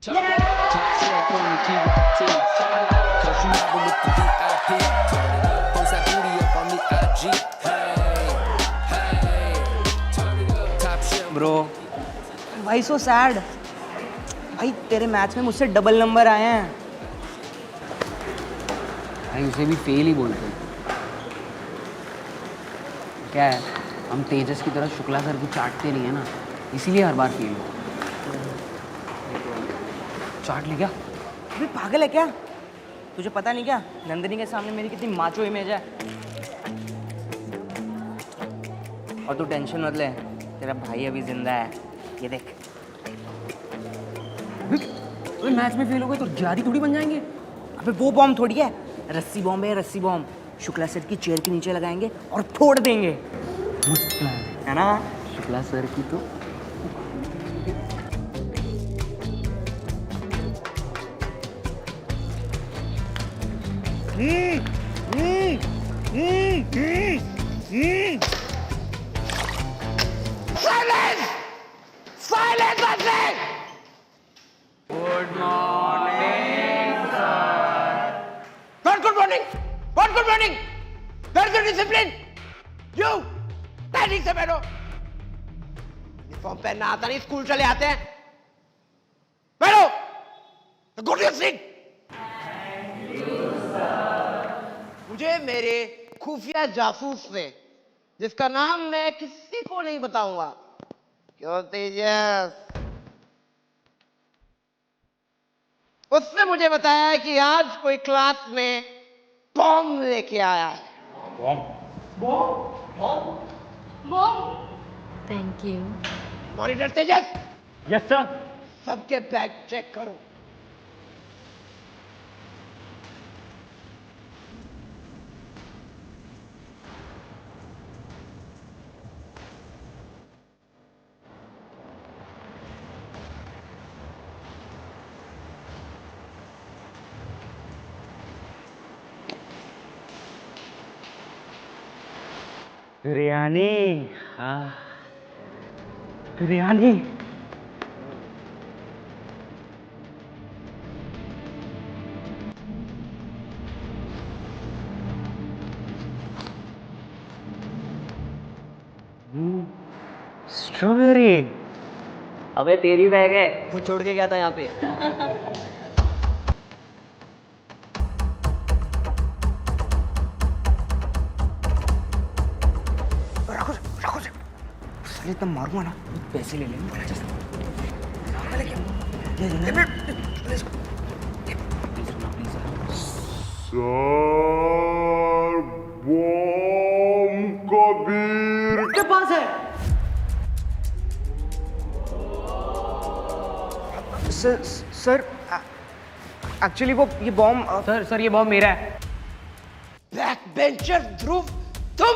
Bro भाई so sad भाई, तेरे मैथ्स में मुझसे डबल नंबर आए हैं भाई उसे भी फेल ही बोलते हैं। क्या है, हम तेजस की तरह शुक्ला सर को चाटते नहीं है ना, इसीलिए हर बार फेल हो। चाट ले क्या? अभी पागल है क्या? तुझे पता नहीं क्या नंदिनी के सामने मेरी कितनी माचो इमेज है। और तू टेंशन मत ले, तेरा भाई अभी जिंदा है, ये देख। अबे मैथ्स में फेल हो गए तो जिहादी थोड़ी बन जाएंगे। अबे वो बॉम्ब थोड़ी है, रस्सी बॉम्ब है, रस्सी बॉम्ब। शुक्ला सर की चेयर के नीचे लगाएंगे और फोड़ देंगे। मस्त प्लान है ना? शुक्ला सर की तो। Not good morning. What good morning? Where's the discipline? You. Panic से बैठो। यूनिफॉर्म पहनना आता नहीं, स्कूल चले आते हैं। बैठो। Go to your seat. मुझे मेरे खुफिया जासूस ने, जिसका नाम मैं किसी को नहीं बताऊंगा, क्यों तेजस, उसने मुझे बताया कि आज कोई क्लास में बॉम्ब लेके आया है। Thank you. Monitor Tejas, yes sir. सबके बैग चेक करो। बिरयानी, हाँ बिरयानी। स्ट्रॉबेरी। अबे तेरी बैग है, वो छोड़ के गया था यहाँ पे। रखो रखो, साले तब मारूंगा ना, पैसे ले लेना। सर बॉम्ब कबीर के पास है। सर एक्चुअली वो ये बॉम्ब। सर ये बॉम्ब मेरा है। बैक बेंचर ध्रुव, तुम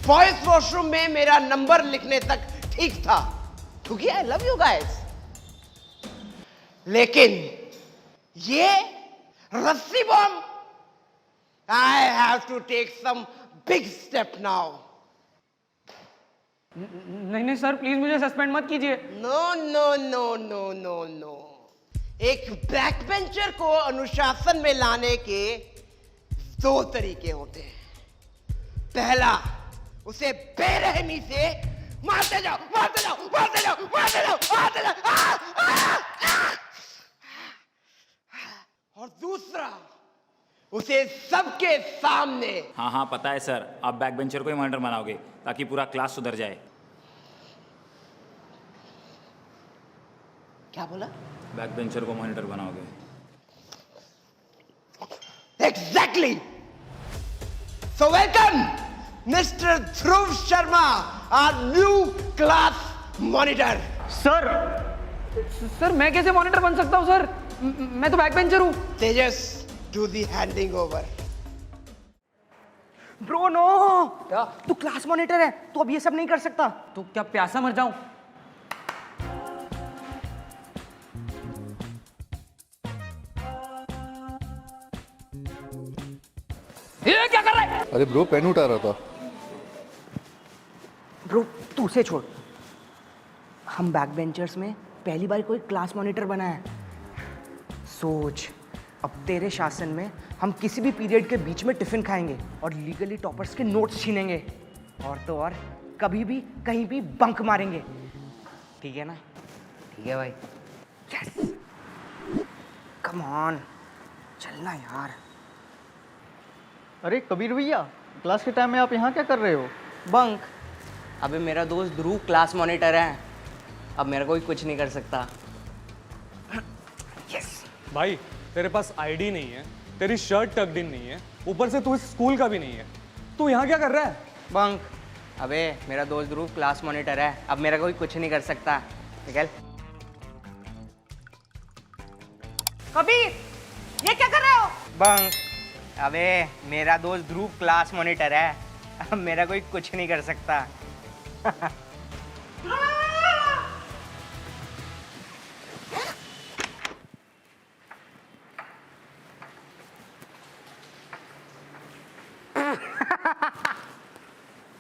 बॉयज वॉशरूम में मेरा नंबर लिखने तक ठीक था, क्योंकि आई लव यू गाइस, लेकिन ये रस्सी bomb, I have to take some big step now. नहीं नहीं सर, प्लीज मुझे सस्पेंड मत कीजिए। No no no no no no, एक बैक बेंचर को अनुशासन में लाने के दो तरीके होते हैं। पहला, उसे बेरहमी से मारते जाओ, मारते जाओ, मारते जाओ, मारते जाओ, मारते जाओ, और दूसरा, उसे सबके सामने। हाँ हाँ पता है सर, आप बैक बेंचर को ही मॉनिटर बनाओगे ताकि पूरा क्लास सुधर जाए। क्या बोला? बैक बेंचर को मॉनिटर बनाओगे। Exactly. So welcome, Mr. Dhruv Sharma, our new class monitor. Sir मैं कैसे मॉनिटर बन सकता हूँ सर? मैं तो बैक बेंचर हूँ। Tejas, do the handing over. Bro no, क्या तू क्लास मॉनिटर है, तू अब ये सब नहीं कर सकता। तो क्या प्यासा मर जाऊं? ये क्या कर रहा है? अरे ब्रो पेन उठा रहा था। ब्रो तू उसे छोड़, हम बैक बेंचर्स में पहली बार कोई क्लास मॉनिटर बना है। सोच, अब तेरे शासन में हम किसी भी पीरियड के बीच में टिफिन खाएंगे और लीगली टॉपर्स के नोट्स छीनेंगे, और तो और कभी भी कहीं भी बंक मारेंगे, ठीक है ना? ठीक है भाई। यस, कम ऑन, चलना यार। अरे कबीर भैया, क्लास के टाइम में आप यहाँ क्या कर रहे हो? बंक। अबे मेरा दोस्त ध्रुव क्लास मॉनिटर है, अब मेरा कोई कुछ नहीं कर सकता। यस। भाई तेरे पास आईडी नहीं है, तेरी शर्ट टक्ड इन नहीं है, ऊपर से तू इस स्कूल का भी नहीं है, तू यहाँ क्या कर रहा है? बंक। अबे मेरा दोस्त ध्रुव क्लास मॉनिटर है, अब मेरा कोई कुछ नहीं कर सकता। निकल। कबीर, ये क्या कर रहे हो? बंक। अबे मेरा दोस्त ध्रुव क्लास मॉनिटर है, अब मेरा कोई कुछ नहीं कर सकता।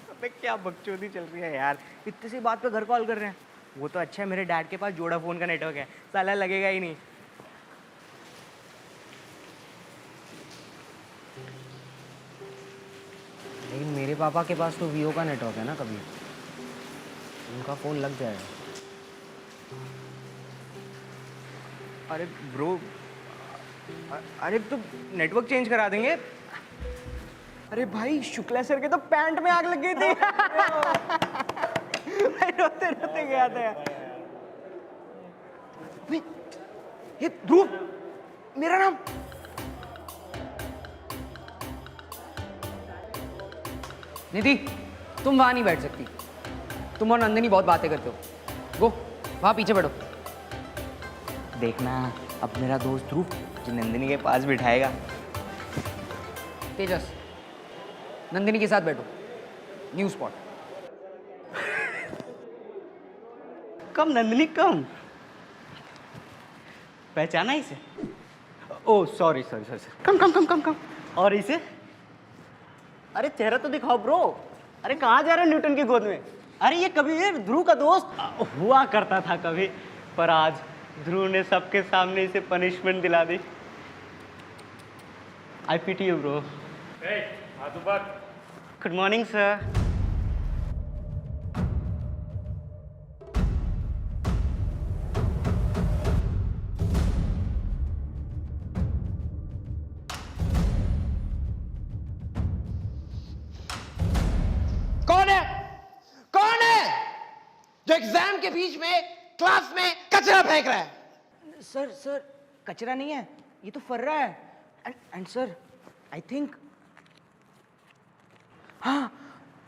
अबे क्या बकचोदी चल रही है यार, इतनी सी बात पे घर कॉल कर रहे हैं। वो तो अच्छा है मेरे डैड के पास जोडाफोन का नेटवर्क है, साला लगेगा ही नहीं। लेकिन मेरे पापा के पास तो वीओ का नेटवर्क है ना, कभी उनका फ़ोन लग जाएगा। अरे ब्रो, अरे तो नेटवर्क चेंज करा देंगे। अरे भाई शुक्ला सर के तो पैंट में आग लग गई थी। मैं रोते रोते गया था यार। भाई, ये ध्रुव, मेरा नाम। निधि, तुम वहाँ नहीं बैठ सकती, तुम और नंदिनी बहुत बातें करते हो। गो, वहाँ पीछे बैठो। देखना, अब मेरा दोस्त ध्रुव जो नंदिनी के पास बिठाएगा। तेजस, नंदिनी के साथ बैठो, न्यू स्पॉट। कम नंदिनी कम। पहचाना इसे? ओ सॉरी सॉरी सॉरी सॉरी। कम कम कम कम कम। और इसे? अरे चेहरा तो दिखाओ ब्रो। अरे कहाँ जा रहे हो न्यूटन की गोद में? अरे ये कबीर ध्रुव का दोस्त हुआ करता था कभी, पर आज ध्रुव ने सबके सामने इसे पनिशमेंट दिला दी। I pity you bro. Good morning sir. कौन है? कौन है जो एग्जाम के बीच में क्लास में कचरा फेंक रहा है? सर सर, कचरा नहीं है, ये तो फर्रा है। एंड सर, आई थिंक, हाँ,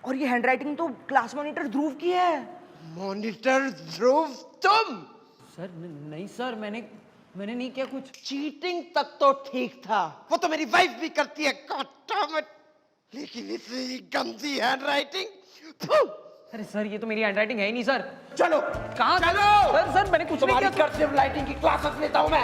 और ये हैंडराइटिंग तो क्लास मॉनिटर ध्रुव की है। मॉनिटर ध्रुव तुम? सर नहीं सर, मैंने नहीं किया कुछ। चीटिंग तक तो ठीक था, वो तो मेरी वाइफ भी करती है, God damn it! लेकिन इतनी गंदी हैंडराइटिंग। अरे सर, ये तो मेरी हैंडराइटिंग है ही नहीं सर। चलो कहाँ? चलो। सर मैंने कुछ नहीं तुम्हारी किया। कर्सिव राइटिंग की क्लासेस लेता हूं मैं।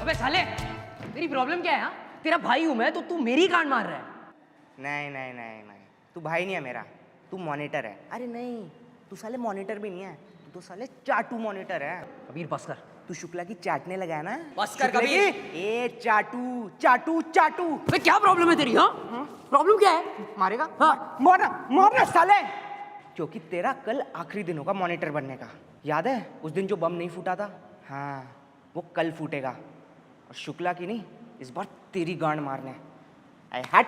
अबे साले, मेरी प्रॉब्लम क्या है? हाँ, तेरा भाई हूं मैं, तो तू मेरी कान मार रहा है। नहीं नहीं नहीं नहीं, तू भाई नहीं है मेरा, तू मॉनिटर है। अरे नहीं, तू साले मॉनिटर भी नहीं है, तू तो साले चाटू मॉनिटर है। कबीर बस कर। तू शुक्ला की चाटने लगा है ना? बस कर शुक्ला कबीर। की? ए चाटू चाटू चाटू। अबे क्या प्रॉब्लम है तेरी? हाँ, प्रॉब्लम क्या है? मारेगा? हाँ। मारना मारना साले। क्योंकि तेरा कल आखिरी दिन होगा मॉनिटर बनने का। याद है उस दिन जो बम नहीं फूटा था? हाँ, वो कल फूटेगा। और शुक्ला की नहीं, इस बार तेरी गांड मारने। आई हट।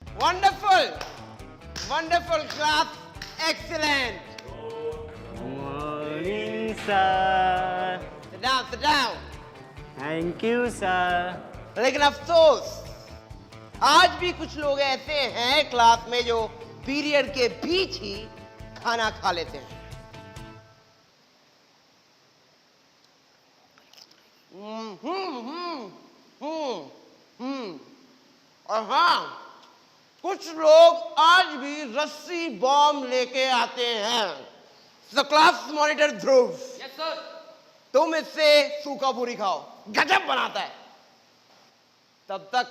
Wonderful! Wonderful class! Excellent! Morning sir. Sit down, sit down. Thank you sir. लेकिन अफसोस, आज भी कुछ लोग ऐसे हैं क्लास में जो पीरियड के बीच ही खाना खा लेते हैं। और हाँ, कुछ लोग आज भी रस्सी बॉम्ब लेके आते हैं। The class monitor Dhruv. Yes, तुम इससे सूखा पूरी खाओ, गजब बनाता है। तब तक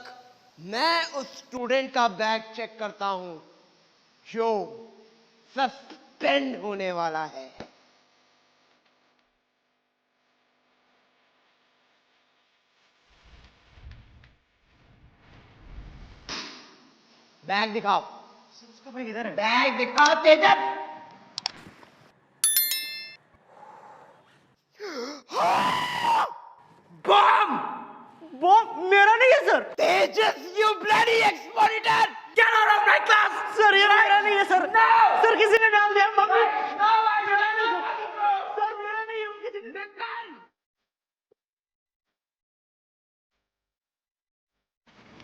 मैं उस स्टूडेंट का बैग चेक करता हूं जो सस्पेंड होने वाला है। बैग दिखाओ। उसका भाई इधर है। बैग दिखाओ तेजस। बम! वो मेरा नहीं है sir. Tejas, you bloody x-monitor! Get out of my class! Sir ये मेरा नहीं है सर। सर किसी ने डाल दिया मम्मी। सर मेरा नहीं है, किसी ने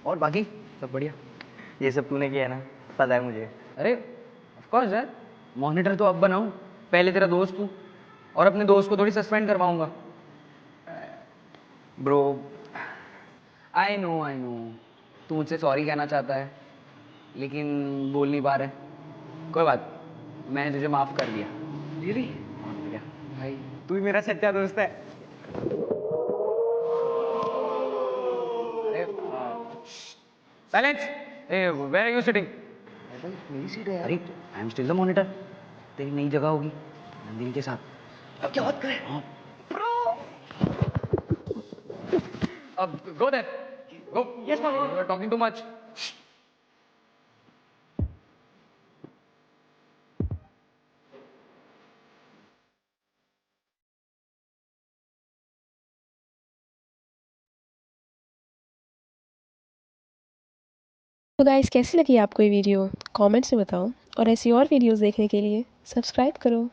और बाकी सब बढ़िया? ये सब तूने किया है ना, पता है मुझे। अरे ऑफ कोर्स यार, मॉनिटर तो अब बनाऊं, पहले तेरा दोस्त हूँ और अपने दोस्त को थोड़ी सस्पेंड करवाऊंगा। ब्रो आई नो तू मुझसे सॉरी कहना चाहता है लेकिन बोल नहीं पा रहे। कोई बात, मैंने तुझे माफ कर दिया। रियली? भाई तू ही मेरा सच्चा दोस्त है। साइलेंस। ए वेयर आर यू सिटिंग? मेरी सीट है यार। अरे I am still the monitor. तेरी नई जगह होगी नंदिनी के साथ। अब क्या बात करें? हाँ अब go there, go. Yes ma'am. You are talking too much. तो गाइस कैसी लगी आपको ये वीडियो कमेंट्स में बताओ और ऐसी और वीडियोस देखने के लिए सब्सक्राइब करो।